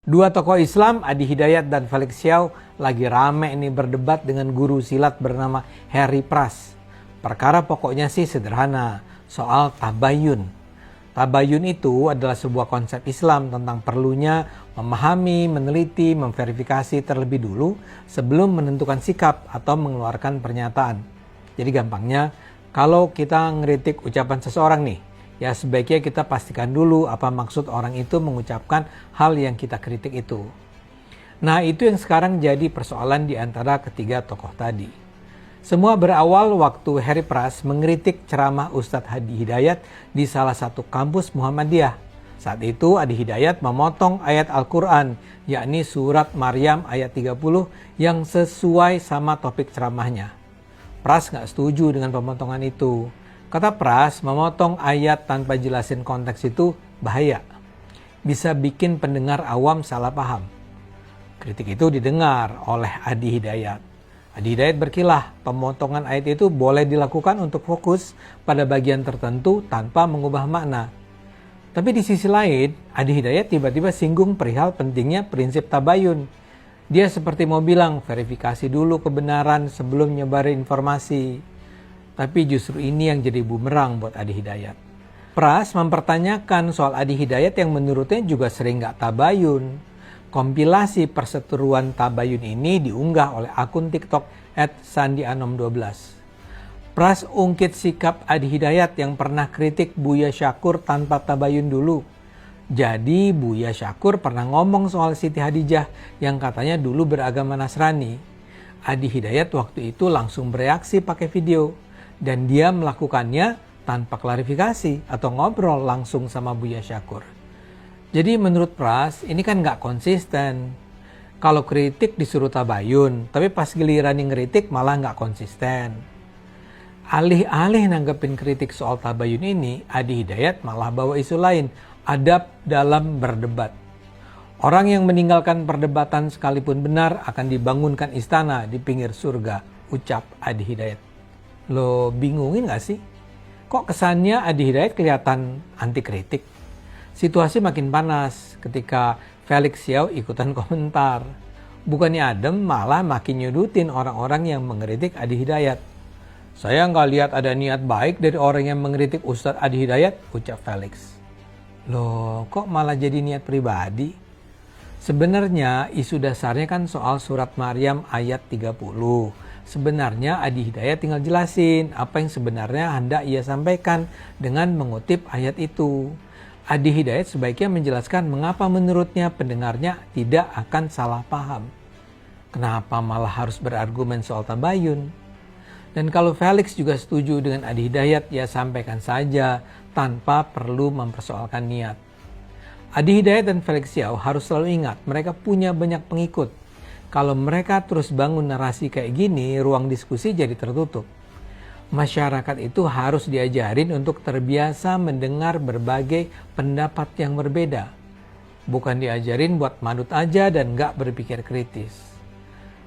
Dua tokoh Islam, Adi Hidayat dan Felix Xiao, lagi rame ini berdebat dengan guru silat bernama Harry Pras. Perkara pokoknya sih sederhana, soal tabayun. Tabayun itu adalah sebuah konsep Islam tentang perlunya memahami, meneliti, memverifikasi terlebih dulu sebelum menentukan sikap atau mengeluarkan pernyataan. Jadi gampangnya, kalau kita ngeritik ucapan seseorang nih, ya sebaiknya kita pastikan dulu apa maksud orang itu mengucapkan hal yang kita kritik itu. Nah, itu yang sekarang jadi persoalan di antara ketiga tokoh tadi. Semua berawal waktu Harry Pras mengkritik ceramah Ustadz Adi Hidayat di salah satu kampus Muhammadiyah. Saat itu Adi Hidayat memotong ayat Al-Quran, yakni surat Maryam ayat 30 yang sesuai sama topik ceramahnya. Pras nggak setuju dengan pemotongan itu. Kata Pras, memotong ayat tanpa jelasin konteks itu bahaya. Bisa bikin pendengar awam salah paham. Kritik itu didengar oleh Adi Hidayat. Adi Hidayat berkilah, pemotongan ayat itu boleh dilakukan untuk fokus pada bagian tertentu tanpa mengubah makna. Tapi di sisi lain, Adi Hidayat tiba-tiba singgung perihal pentingnya prinsip tabayun. Dia seperti mau bilang, verifikasi dulu kebenaran sebelum nyebarin informasi. Tapi justru ini yang jadi bumerang buat Adi Hidayat. Pras mempertanyakan soal Adi Hidayat yang menurutnya juga sering gak tabayun. Kompilasi perseteruan tabayun ini diunggah oleh akun TikTok @sandianom12. Pras ungkit sikap Adi Hidayat yang pernah kritik Buya Syakur tanpa tabayun dulu. Jadi Buya Syakur pernah ngomong soal Siti Hadijah yang katanya dulu beragama Nasrani. Adi Hidayat waktu itu langsung bereaksi pakai video. Dan dia melakukannya tanpa klarifikasi atau ngobrol langsung sama Buya Syakur. Jadi menurut Pras ini kan gak konsisten. Kalau kritik disuruh tabayun, tapi pas giliran yang ngeritik malah gak konsisten. Alih-alih nanggepin kritik soal tabayun ini, Adi Hidayat malah bawa isu lain, adab dalam berdebat. Orang yang meninggalkan perdebatan sekalipun benar akan dibangunkan istana di pinggir surga, ucap Adi Hidayat. Lo bingungin gak sih? Kok kesannya Adi Hidayat kelihatan anti kritik? Situasi makin panas ketika Felix Xiao ikutan komentar. Bukannya adem, malah makin nyudutin orang-orang yang mengkritik Adi Hidayat. Saya nggak lihat ada niat baik dari orang yang mengkritik Ustadz Adi Hidayat, ucap Felix. Loh, kok malah jadi niat pribadi? Sebenarnya isu dasarnya kan soal surat Maryam ayat 30. Sebenarnya Adi Hidayat tinggal jelasin apa yang sebenarnya hendak ia sampaikan dengan mengutip ayat itu. Adi Hidayat sebaiknya menjelaskan mengapa menurutnya pendengarnya tidak akan salah paham. Kenapa malah harus berargumen soal tabayun? Dan kalau Felix juga setuju dengan Adi Hidayat, ya sampaikan saja tanpa perlu mempersoalkan niat. Adi Hidayat dan Felix Xiao harus selalu ingat mereka punya banyak pengikut. Kalau mereka terus bangun narasi kayak gini, ruang diskusi jadi tertutup. Masyarakat itu harus diajarin untuk terbiasa mendengar berbagai pendapat yang berbeda. Bukan diajarin buat manut aja dan gak berpikir kritis.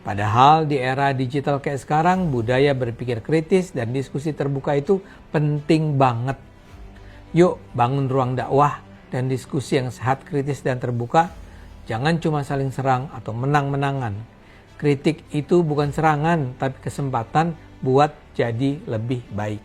Padahal di era digital kayak sekarang, budaya berpikir kritis dan diskusi terbuka itu penting banget. Yuk bangun ruang dakwah dan diskusi yang sehat, kritis dan terbuka. Jangan cuma saling serang atau menang-menangan. Kritik itu bukan serangan, tapi kesempatan buat jadi lebih baik.